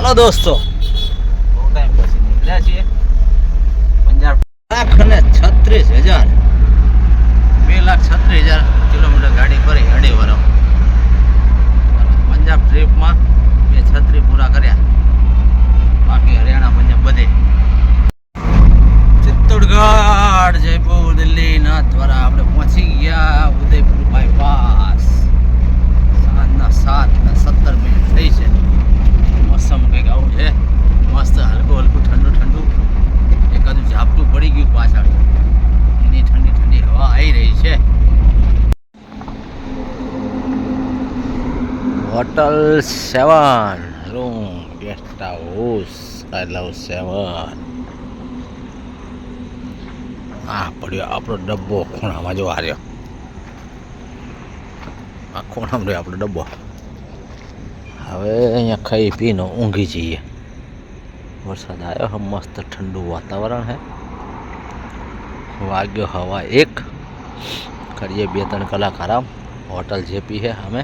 ચાલો દોસ્તો, બહુ ટાઈમ પછી નીકળ્યા છીએ. 50,36,000 2,36,000 કિલોમીટર ગાડી ફરી અઢી વર્ષ. પંજાબ ટ્રીપમાં 2,36 પૂરા કર્યા. બાકી હરિયાણા પંજાબ બધે. ચિત્તોડગઢ, જયપુર, દિલ્હી, નાથ દ્વારા આપણે પહોંચી ગયા ઉદયપુર બાયપાસ. સાંજના 7:17 થઈ છે. મોસમ કંઈક આવું છે, મસ્ત હલકું હલકું ઠંડુ ઠંડુ. એકાદું ઝાપટું પડી ગયું પાછળ, એની ઠંડી ઠંડી હવા આવી રહી છે. હોટલ 7 રૂમ ગેસ્ટ હાઉસ, આઈ લવ 7. આ પડ્યો આપણો ડબ્બો ખૂણામાં, જો હાર્યો આ ખૂણામાં રહ્યો આપણો ડબ્બો. હવે અહીંયા ખાઈ પીને ઊંઘી જઈએ. વરસાદ આવ્યો હે, મસ્ત ઠંડુ વાતાવરણ હે. વાગ્યો હવા 1. કરીએ 2-3 કલાક આરામ. હોટલ જેપી હે અમે,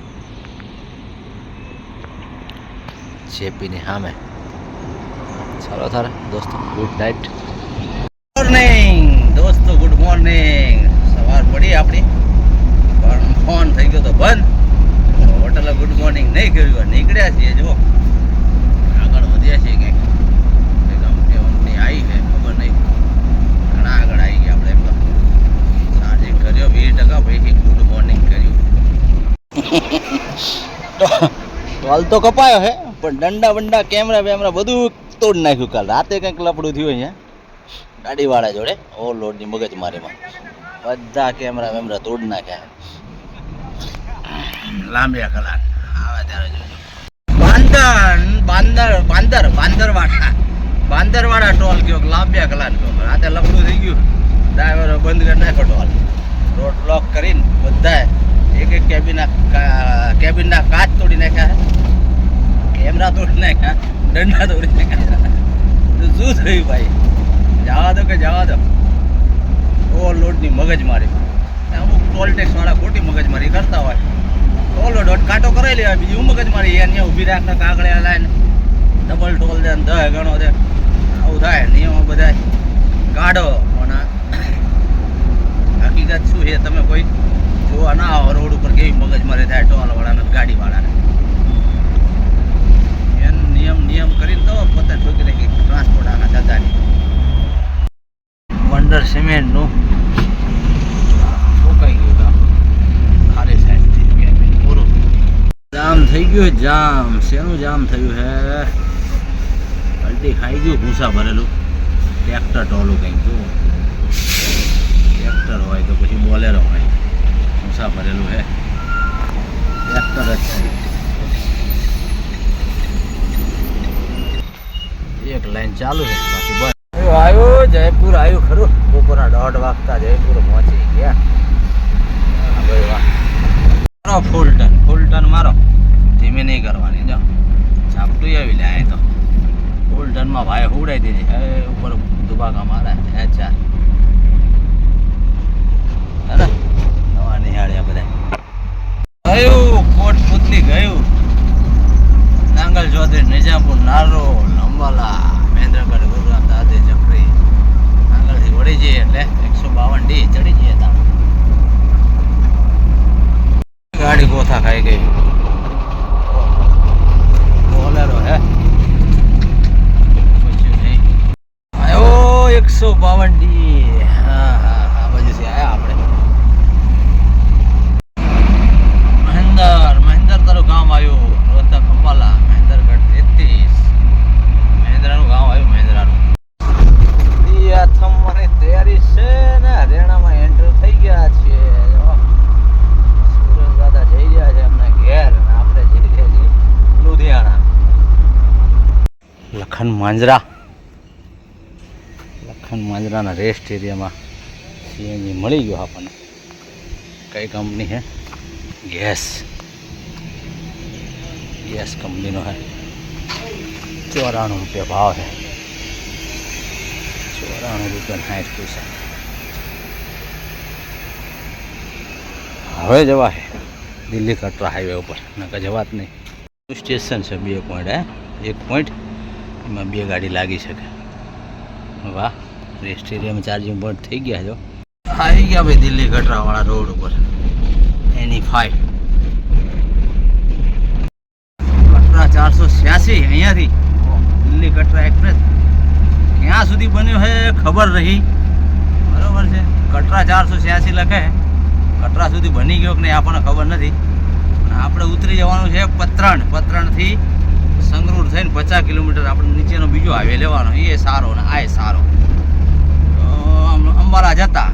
જેપીની સામે. ચાલો તારે દોસ્તો, ગુડ નાઇટ. મોર્નિંગ દોસ્તો, ગુડ મોર્નિંગ. સવાર પડી આપણી, પણ ફોન થઈ ગયો તો બંધ. હોટલે ગુડ મોર્નિંગ નહીં કર્યું, નીકળ્યા છીએ. જો આગળ વધ્યા છીએ, કંઈક કંપની આવી છે ખબર નહીં, ઘણા આગળ આવી ગયા આપણે. એમ તો ચાર્જિંગ કર્યો 20%, પછી ગુડ મોર્નિંગ કર્યું. ટોલ તો કપાયો હે, પણ દંડા બંડા કેમેરા બેમેરા બધું તોડી નાખ્યું. કાલ રાતે કંઈક લપડું થયું અહીંયા ગાડીવાળા જોડે, ઓવરલોડની મગજમારીમાં બધા કેમેરા બેમેરા તોડી નાખ્યા. લાંબિયા કલાક આવે ત્યારે જોજો. બાંદરવાળા ટોલ કયો, લાંબિયા કલાક કયો. રાતે લપડું થઈ ગયું, ડ્રાઈવરો બંધ કરી નાખ્યો ટોલ. રોડ બ્લોક કરીને બધાએ એક કેબિનના કાચ તોડી નાખ્યા, કેમેરા તોડી નાખ્યા, દંડા તોડી નાખ્યા. તો શું થયું ભાઈ? જવા દો કે જવા દો. ઓવરલોડની મગજમારી. અમુક ટોલ ટેક્સ વાળા ખોટી મગજમારી કરતા હોય. ઓવરલોડ કાંટો કરાવી લેવાય, બીજી હું મગજમારી અહીંયા ઊભી રાખતા કાગળે લાઈને ડબલ ટોલ દે ને 10 ગણો દે. આવું થાય. નિયમો બધા કાઢો, પણ હકીકત શું છે તમે કોઈ જોવા ના આવો. રોડ ઉપર કેવી મગજમારી થાય ટોલવાળાને, ગાડીવાળાને. એનું નિયમ કરીને તો પોતે ઠોકી રાખી ટ્રાન્સપોર્ટ આના ધંધાની. વંડર સિમેન્ટનું રોકાઈ ગયું કામ ખાલી સાઈડથી. પૂરું જામ થઈ ગયું. જામ શેનું જામ થયું હે? પલટી ખાઈ ગયું, ભૂસા ભરેલું ટ્રેક્ટર ટોલું કંઈક. જો ટ્રેક્ટર હોય તો પછી બોલેરો હોય, ભૂસા ભરેલું હે ટ્રેક્ટર જ છે. એક લાઈન ચાલુ છે, બાકી બસ. આવ્યો જયપુર, આવ્યું ખરું. બપોરના 1:30 વાગતા જયપુર પહોંચી ગયા. ભાઈ વાહ. મારો ફૂલ ટર્ન મારો, ધીમે નહીં કરવાની. જો ઝાપટું આવી લે તો ફૂલ ટર્નમાં ભાઈ ઉડાઈ દીધી. હવે ઉપર દુબાકા મારે. અચ્છા હે, નવા નિહાળ્યા બધા. ગયું કોટ પુતલી, ગયું નાંગલ ચૌધરી, નિજામપુર, નારો, અંબાલા, મહેન્દ્રગઢ, ગુરુગ્રામ, દાદે, ચકરી. આગળથી વળી જઈએ એટલે 152D ચડી જઈએ. તાણ ગાડી ગોથા ખાઈ ગઈ. બોલેરો હે, પૂછ્યું નહીં. આવ્યો 152D. હા હા હા, બાજુથી આવ્યા આપણે. મહેન્દ્ર તારું ગામ આવ્યું. રોહતક, અંબાલા, મહેન્દ્રગઢ 33. મહેન્દ્રાનું ગામ આવ્યું. મહેન્દ્રાનું થમવાની તૈયારી છે ને. હરિયાણામાં એન્ટર થઈ ગયા છે. સુરજ દાદા જઈ રહ્યા છે એમના ઘેર, અને આપણે જઈ રહ્યા છીએ લુધિયાણા. લખન માંજરાના રેસ્ટ એરિયામાં સીએનજી મળી ગયો આપણને. કઈ કંપની છે? ગેસ કંપનીનો છે. 94 રૂપિયા ભાવ છે. 94 રૂપિયા 60 પૈસા. હવે જવા છે દિલ્હી કટરા હાઈવે ઉપર, નકર જવાત નહીં. સ્ટેશન છે 2 પોઈન્ટ. 1 પોઈન્ટ એમાં 2 ગાડી લાગી શકે. વાહ, રેસ્ટ એરિયામાં ચાર્જિંગ પોઈન્ટ થઈ ગયા. જો આવી ગયા ભાઈ દિલ્હી કટરાવાળા રોડ ઉપર. એની 5 કટરા 486 અહીંયાથી દિલ્હી કટરા એક્સપ્રેસ ક્યાં સુધી બન્યો છે ખબર નહીં. બરોબર છે, કટરા 486 લખે, કટરા સુધી બની ગયો કે નહીં આપણને ખબર નથી. આપણે ઉતરી જવાનું છે પતરણથી સંગરૂર થઈને 50 કિલોમીટર આપણે નીચેનો બીજો હાઈવે લેવાનો. એ સારો ને આ સારો. અંબાલા જતા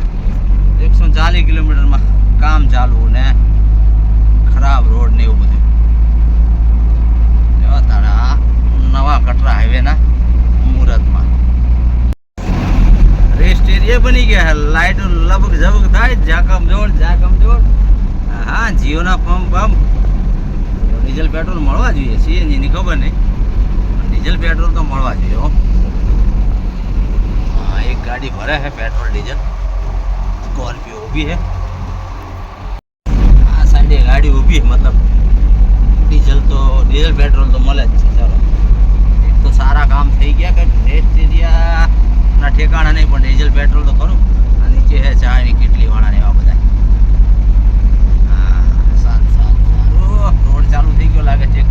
140 કિલોમીટરમાં કામ ચાલુ ને ખરાબ રોડ ને એવું બધું. તારા નવા કટરા હાઈવેના મુહૂર્તમાં રેસ્ટ એરિયા બની ગયા. લાઇટો લબક ઝબક થાય, જાકમ જોડ. હા, જીઓના પંપ ડીઝલ પેટ્રોલ મળવા જોઈએ. સીએનજીની ખબર નહીં, ડીઝલ પેટ્રોલ તો મળવા જોઈએ. હા, એક ગાડી ભરે છે પેટ્રોલ ડીઝલ. સ્કોર્પિયો ઊભી છે આ સાઈડે, ગાડી ઊભી. મતલબ ડીઝલ પેટ્રોલ તો મળે જ છે. ચાલો, એક તો સારા કામ થઈ ગયા કે રેસ્ટ એરિયાના ઠેકાણા નહીં, પણ ડીઝલ પેટ્રોલ તો ખરું. આ નીચે છે ચાની કેટલી વાળા ને એવા બધા. રોડ ચાલુ થઈ ગયો લાગે છે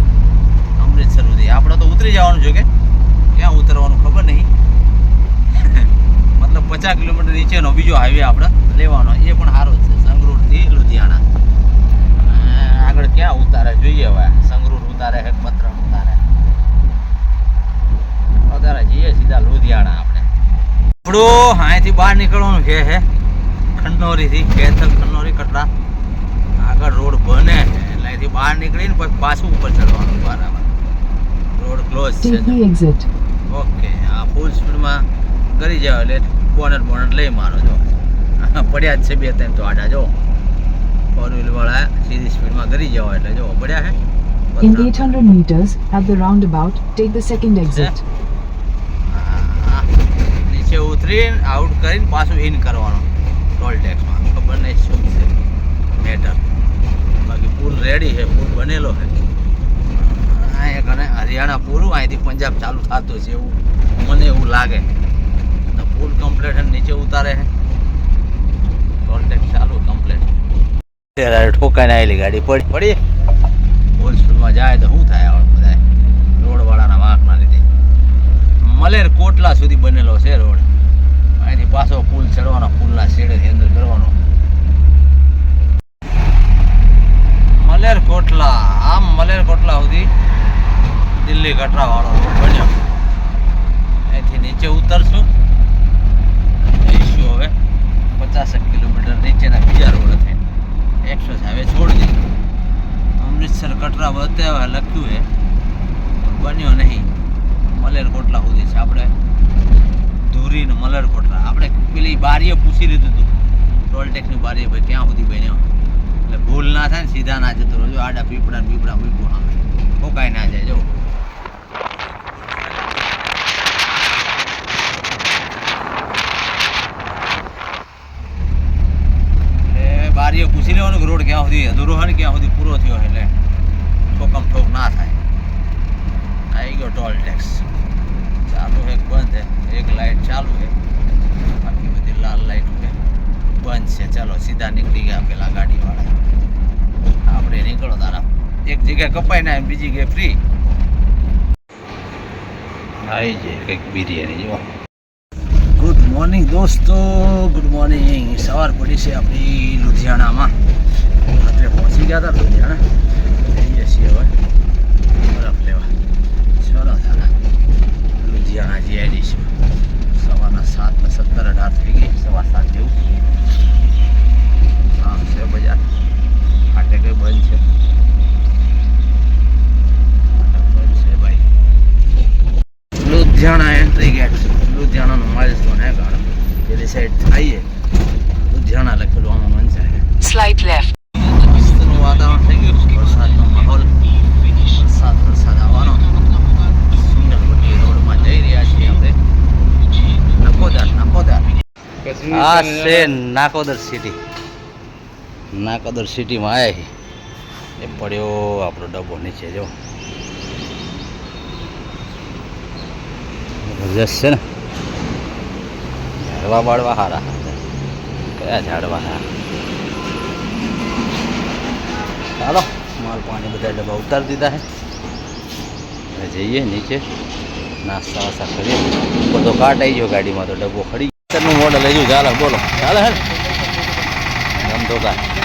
અમૃતસર સુધી. આપણે તો ઉતરી જવાનું છે, કે ક્યાં ઉતરવાનું ખબર નહીં. મતલબ 50 કિલોમીટર નીચેનો બીજો હાઈવે આપણે લેવાનો. એ પણ સારો છે, સંગરૂરથી લુધિયાણા. આગળ ક્યાં ઉતારે જોઈએ હવે. સંગરૂર ઉતારે છે, પતરણ ઉતારે. અત્યારે જઈએ સીધા લુધિયાણા. આપણે આપણું અહીંથી બહાર નીકળવાનું છે ખંડોરીથી. કેથલ ખંડોરી કટરા આગળ રોડ બને છે, એટલે અહીંથી બહાર નીકળીને પછી પાછું ઉપર ચડવાનું. બરાબર, રોડ ક્લોઝ છે. ઓકે, આ ફૂલ સ્પીડમાં કરી જાવ એટલે બોનટ લઈ મારો. જો પડ્યા જ છે 2-3 તો આડા. જો 4 વ્હીલ વાળા સીધી સ્પીડમાં કરી જાવ એટલે જો પડ્યા છે. In 800 meters at the roundabout, take the second exit. નીચે ઉતરીને આઉટ કરીને પાછું ઇન કરવાનું ટોલ ટેક્સમાં. ખબર નહીં શું છે મેટર. બાકી પુલ રેડી છે, પુલ બનેલો છે. એક અને હરિયાણા પૂરું, અહીંથી પંજાબ ચાલુ થતું છે એવું મને એવું લાગે. તો પુલ કમ્પ્લીટ નીચે ઉતારે છે, ટોલ ટેક્સ ચાલુ કમ્પ્લીટ. ઠોકાઈને આવેલી ગાડી પડી ફૂલ સ્પીડમાં જાય તો શું થાય હવે બધા રોડવાળાના વાંકના લીધે. મલેર કોટલા સુધી બનેલો છે રોડ. અહીંથી પાછો પુલ ચડવાનો, પુલના શેડેથી અંદર કરવાનો. મલેરકોટલા સુધી દિલ્હી કટરા વાળો રોડ બન્યો. અહીંથી નીચે ઉતરશું, જઈશું હવે 50 કિલોમીટર નીચેના બીજા રોડ થઈને એક્સપ્રેસ હાઈવે છોડી દીધું. અમૃતસર કટરા બતાવે લખ્યું છે, બન્યો નહીં. મલેરકોટલા સુધી છે. આપણે ધુરી ને મલેરકોટલા આપણે પેલી બારીએ પૂછી લીધું હતું, ટોલ ટેક્સની બારીએ, ભાઈ ક્યાં સુધી બન્યો. એટલે ભૂલ ના થાય ને, સીધા ના જતો રહ્યો. આડા પીપળા મૂક્યું આમે ઠોકાઈ ના જાય. જો બારીએ પૂછી લેવાનું કે રોડ ક્યાં સુધી અધૂરો હોય ને ક્યાં સુધી પૂરો થયો. એટલે ઠોકમ ઠોક ના થાય. આવી ગયો ટોલ ટેક્સ. ચાલુ છે બંધ છે, એક લાઇટ ચાલુ છે, બાકી બધી લાલ લાઇટ છે બંધ છે. ચાલો સીધા નીકળી ગયા પેલા ગાડીવાળા. આપણે નીકળો તારા. એક જગ્યાએ કપાઈ ના, બીજી જગ્યાએ ફ્રી. આવી જાય કંઈક બિરયાની. જો ગુડ મોર્નિંગ દોસ્તો, ગુડ મોર્નિંગ. સવાર પડી છે આપણી લુધિયાણામાં. રાત્રે પહોંચી ગયા હતા લુધિયાણા. જઈએ છીએ હવે બરફ લેવા. ચલો દાદા, લુધિયાણા જીઆઈડીસી. સવારના 7:17-18 થઈ ગઈ. 7:15 જેવું. શામ છે, બજાર ફાટે કઈ બંધ છે. ભાઈ લુધિયાણા એન્ટ્રી ગેટ. લુધિયાણાનું માઇલસ્ટોન હે ગાડો. પેલી સાઈડ આવીએ લુધિયાણા લખેલું આમાં મન છે. Slight left. મસ્તનું વાતાવરણ થઈ ગયું. વરસાદનો માહોલ. વરસાદ આવવાનો. સુંદરપટ્ટી રોડમાં જઈ રહ્યા છીએ આપણે. નકોદર આ છે નાકોદર સિટી. નાકોદર સિટીમાં આવ્યા એ પડ્યો આપણો ડબ્બો નીચે. જો જબરજસ્ત છે ને ઝાડવા બાળવા સારા કયા ઝાડવા સારા ચાલો માલ પાણી બધા ડબ્બા ઉતારી દીધા છે હવે જઈએ નીચે નાસ્તા વાસ્તા કરીએ ઉપર તો કાટ આવી ગયો ગાડીમાં તો ડબ્બો ખડી નું મોડલ હજુ ચાલે બોલો ચાલે હે ને ધમધોકા